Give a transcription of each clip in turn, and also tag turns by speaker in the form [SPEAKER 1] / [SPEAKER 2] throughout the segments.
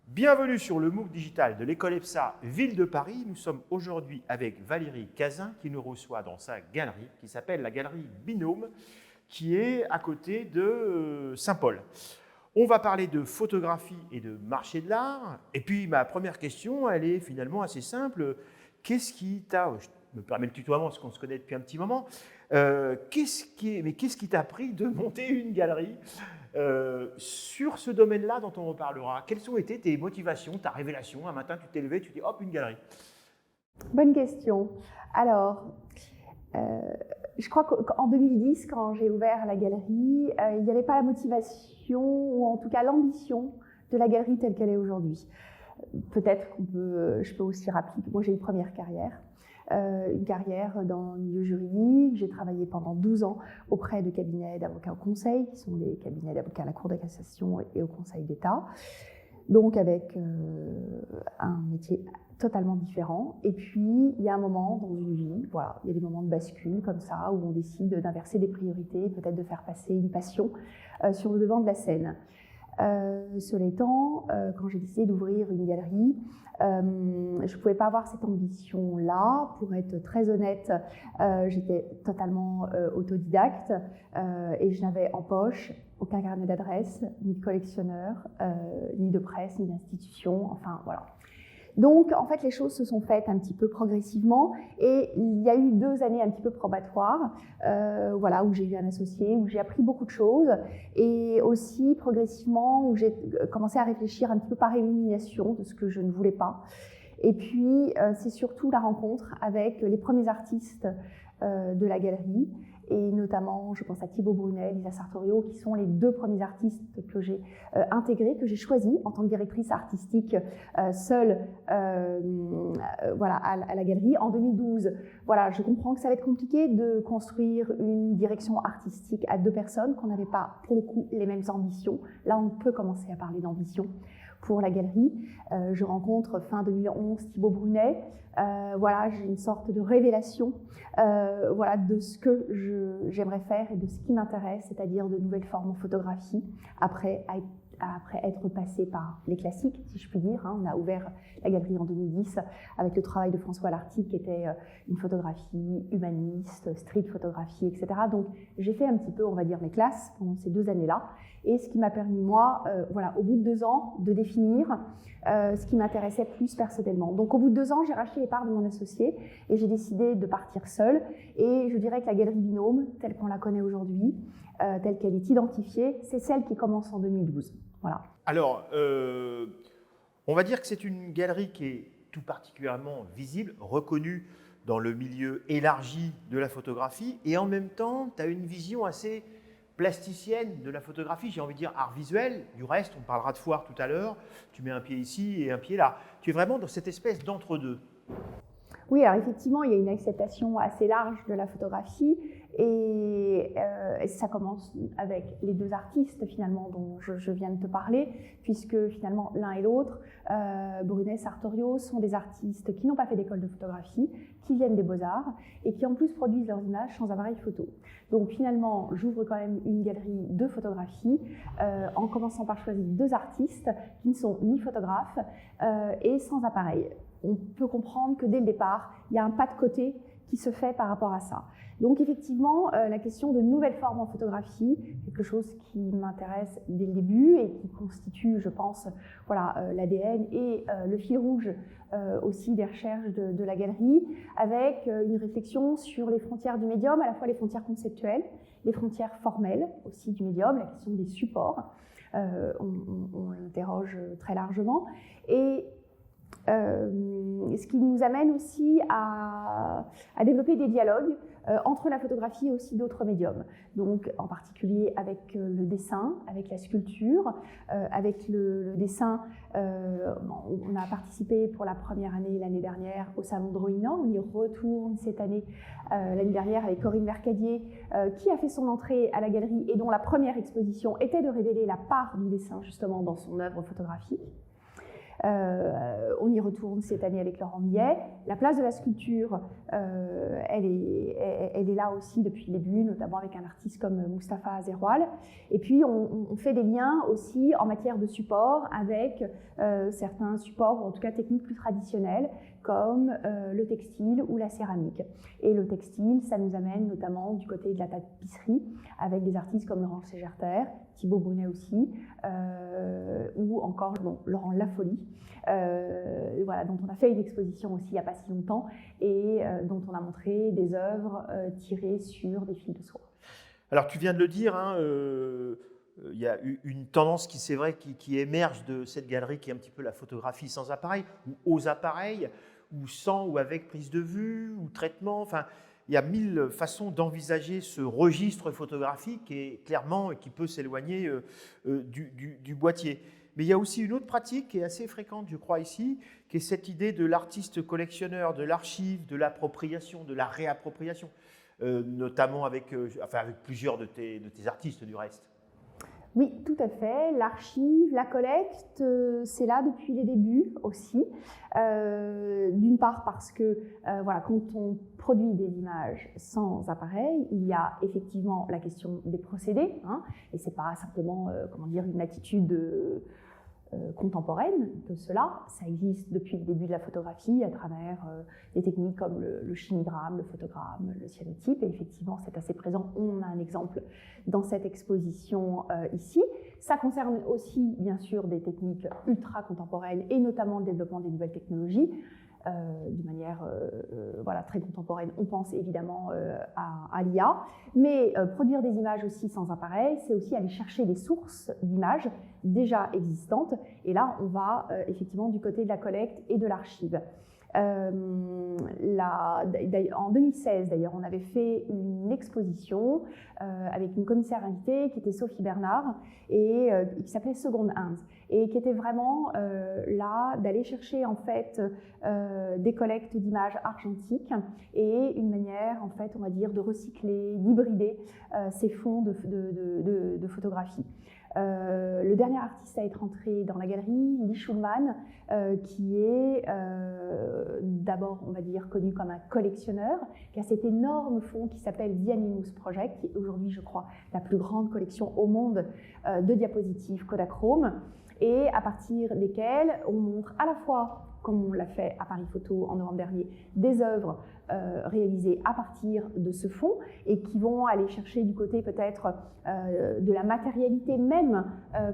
[SPEAKER 1] Bienvenue sur le MOOC digital de l'école EPSA Ville de Paris. Nous sommes aujourd'hui avec Valérie Cazin qui nous reçoit dans sa galerie qui s'appelle la galerie Binôme qui est à côté de Saint-Paul. On va parler de photographie et de marché de l'art. Et puis ma première question, elle est finalement assez simple. Qu'est-ce qui t'a, je me permets le tutoiement parce qu'on se connaît depuis un petit moment, qu'est-ce qui t'a pris de monter une galerie sur ce domaine-là dont on reparlera? Quelles ont été tes motivations, ta révélation? Un matin, tu t'es levé, tu dis hop, une galerie.
[SPEAKER 2] Bonne question. Alors, je crois qu'en 2010, quand j'ai ouvert la galerie, il n'y avait pas la motivation ou en tout cas l'ambition de la galerie telle qu'elle est aujourd'hui. Peut-être je peux aussi rappeler que moi j'ai une première carrière. Une carrière dans le milieu juridique. J'ai travaillé pendant 12 ans auprès de cabinets d'avocats au conseil, qui sont des cabinets d'avocats à la Cour de cassation et au Conseil d'État. Donc avec un métier totalement différent. Et puis, il y a un moment dans une vie, voilà, il y a des moments de bascule comme ça, où on décide d'inverser des priorités, peut-être de faire passer une passion sur le devant de la scène. Cela étant, quand j'ai décidé d'ouvrir une galerie, je ne pouvais pas avoir cette ambition-là. Pour être très honnête, j'étais totalement autodidacte et je n'avais en poche aucun carnet d'adresse, ni de collectionneur, ni de presse, ni d'institution, enfin voilà. Donc, en fait, les choses se sont faites un petit peu progressivement et il y a eu 2 années un petit peu probatoires, voilà, où j'ai eu un associé, où j'ai appris beaucoup de choses et aussi progressivement où j'ai commencé à réfléchir un petit peu par élimination de ce que je ne voulais pas. Et puis, c'est surtout la rencontre avec les premiers artistes de la galerie. Et notamment, je pense à Thibaut Brunet, Lisa Sartorio, qui sont les 2 premiers artistes que j'ai intégrés, que j'ai choisis en tant que directrice artistique seule voilà, à la galerie. En 2012, voilà, je comprends que ça va être compliqué de construire une direction artistique à 2 personnes, qu'on n'avait pas, pour le coup, les mêmes ambitions. Là, on peut commencer à parler d'ambition pour la galerie. Je rencontre fin 2011 Thibaut Brunet. Voilà, j'ai une sorte de révélation voilà, de ce que j'aimerais faire et de ce qui m'intéresse, c'est-à-dire de nouvelles formes en photographie, après être passé par les classiques, si je puis dire. On a ouvert la galerie en 2010 avec le travail de François Lartigue, qui était une photographie humaniste, street photographie, etc. Donc j'ai fait un petit peu, on va dire, mes classes pendant ces 2 années-là, et ce qui m'a permis, moi, voilà, au bout de 2 ans, de définir ce qui m'intéressait plus personnellement. Donc au bout de 2 ans, j'ai racheté les parts de mon associé et j'ai décidé de partir seule. Et je dirais que la galerie Binôme, telle qu'on la connaît aujourd'hui, telle qu'elle est identifiée, c'est celle qui commence en 2012. Voilà.
[SPEAKER 1] Alors, on va dire que c'est une galerie qui est tout particulièrement visible, reconnue dans le milieu élargi de la photographie, et en même temps, tu as une vision assez plasticienne de la photographie, j'ai envie de dire art visuel. Du reste, on parlera de foire tout à l'heure, tu mets un pied ici et un pied là. Tu es vraiment dans cette espèce d'entre-deux.
[SPEAKER 2] Oui, alors effectivement, il y a une acceptation assez large de la photographie et ça commence avec les 2 artistes finalement dont je viens de te parler, puisque finalement l'un et l'autre, Brunet et Sartorio, sont des artistes qui n'ont pas fait d'école de photographie, qui viennent des Beaux-Arts et qui en plus produisent leurs images sans appareil photo. Donc finalement, j'ouvre quand même une galerie de photographie en commençant par choisir 2 artistes qui ne sont ni photographes et sans appareil. On peut comprendre que dès le départ, il y a un pas de côté qui se fait par rapport à ça. Donc effectivement, la question de nouvelles formes en photographie, quelque chose qui m'intéresse dès le début et qui constitue, je pense, voilà, l'ADN et le fil rouge aussi des recherches de la galerie, avec une réflexion sur les frontières du médium, à la fois les frontières conceptuelles, les frontières formelles aussi du médium, la question des supports, on l'interroge très largement, et ce qui nous amène aussi à développer des dialogues entre la photographie et aussi d'autres médiums. Donc en particulier avec le dessin, avec la sculpture, avec le dessin. On a participé pour la première année l'année dernière au Salon de Rohinor. On y retourne cette année, l'année dernière, avec Corinne Mercadier, qui a fait son entrée à la galerie et dont la première exposition était de révéler la part du dessin justement dans son œuvre photographique. On y retourne cette année avec Laurent Millet. La place de la sculpture, elle est là aussi depuis le début, notamment avec un artiste comme Mustapha Zerwal. Et puis, on fait des liens aussi en matière de support avec certains supports, ou en tout cas techniques plus traditionnelles, comme le textile ou la céramique. Et le textile, ça nous amène notamment du côté de la tapisserie, avec des artistes comme Laurent Ségerter, Thibaut Brunet aussi, ou encore Laurent Lafolie, voilà, dont on a fait une exposition aussi il n'y a pas si longtemps, et dont on a montré des œuvres tirées sur des fils de soie.
[SPEAKER 1] Alors tu viens de le dire, hein, il y a une tendance qui, c'est vrai, qui émerge de cette galerie, qui est un petit peu la photographie sans appareil, ou aux appareils, ou sans ou avec prise de vue, ou traitement. Enfin, il y a 1000 façons d'envisager ce registre photographique et clairement qui peut s'éloigner du boîtier. Mais il y a aussi une autre pratique qui est assez fréquente, je crois, ici, qui est cette idée de l'artiste collectionneur, de l'archive, de l'appropriation, de la réappropriation, notamment avec plusieurs de tes artistes du reste.
[SPEAKER 2] Oui, tout à fait. L'archive, la collecte, c'est là depuis les débuts aussi. D'une part parce que voilà, quand on produit des images sans appareil, il y a effectivement la question des procédés, hein, et c'est pas simplement comment dire, une attitude contemporaine de cela. Ça existe depuis le début de la photographie à travers des techniques comme le chimigramme, le photogramme, le cyanotype, et effectivement c'est assez présent. On a un exemple dans cette exposition ici. Ça concerne aussi bien sûr des techniques ultra contemporaines et notamment le développement des nouvelles technologies. De manière voilà, très contemporaine, on pense évidemment à l'IA, mais produire des images aussi sans appareil, c'est aussi aller chercher des sources d'images déjà existantes, et là on va effectivement du côté de la collecte et de l'archive. En 2016 d'ailleurs, on avait fait une exposition avec une commissaire invitée qui était Sophie Bernard et qui s'appelait Seconde Inde et qui était vraiment là d'aller chercher en fait des collectes d'images argentiques et une manière en fait on va dire de recycler, d'hybrider ces fonds de photographie. Le dernier artiste à être entré dans la galerie, Lee Schulman, qui est d'abord, on va dire, connu comme un collectionneur, qui a cet énorme fonds qui s'appelle The Animus Project, qui est aujourd'hui, je crois, la plus grande collection au monde de diapositives Kodachrome, et à partir desquelles on montre à la fois, comme on l'a fait à Paris Photo en novembre dernier, des œuvres réalisées à partir de ce fonds et qui vont aller chercher du côté peut-être de la matérialité même,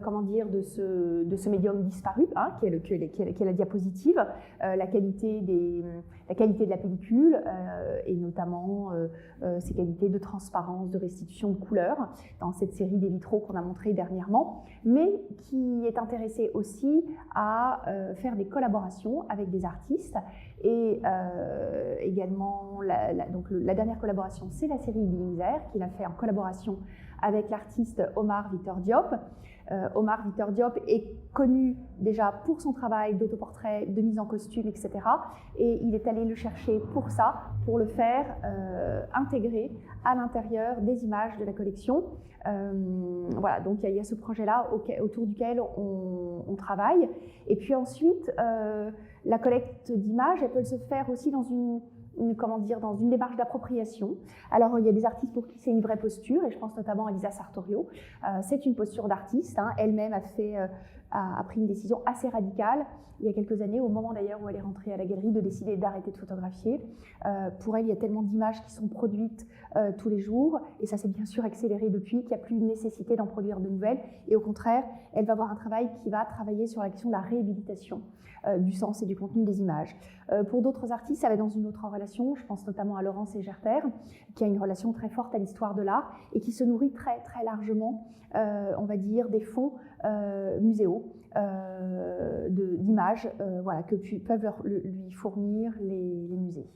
[SPEAKER 2] comment dire, de ce médium disparu, hein, qui est la diapositive, la qualité de la pellicule et notamment ses qualités de transparence, de restitution de couleurs dans cette série des vitraux qu'on a montré dernièrement, mais qui est intéressé aussi à faire des collaborations avec des artistes. Et également, donc la dernière collaboration, c'est la série Bilingzer, qu'il a fait en collaboration avec l'artiste Omar Victor Diop. Omar Victor Diop est connu déjà pour son travail d'autoportrait, de mise en costume, etc. Et il est allé le chercher pour ça, pour le faire intégrer à l'intérieur des images de la collection. Voilà, donc il y a ce projet-là autour duquel on travaille. Et puis ensuite, la collecte d'images, elle peut se faire aussi dans dans une démarche d'appropriation. Alors, il y a des artistes pour qui c'est une vraie posture, et je pense notamment à Lisa Sartorio. C'est une posture d'artiste, hein. Elle-même a pris une décision assez radicale, il y a quelques années, au moment d'ailleurs où elle est rentrée à la galerie, de décider d'arrêter de photographier. Pour elle, il y a tellement d'images qui sont produites tous les jours, et ça s'est bien sûr accéléré depuis, qu'il n'y a plus de nécessité d'en produire de nouvelles, et au contraire, elle va avoir un travail qui va travailler sur la question de la réhabilitation du sens et du contenu des images. Pour d'autres artistes, ça va dans une autre relation, je pense notamment à Laurent Ségerter, qui a une relation très forte à l'histoire de l'art, et qui se nourrit très, très largement, on va dire, des fonds muséaux, d'images voilà, que peuvent lui fournir les musées.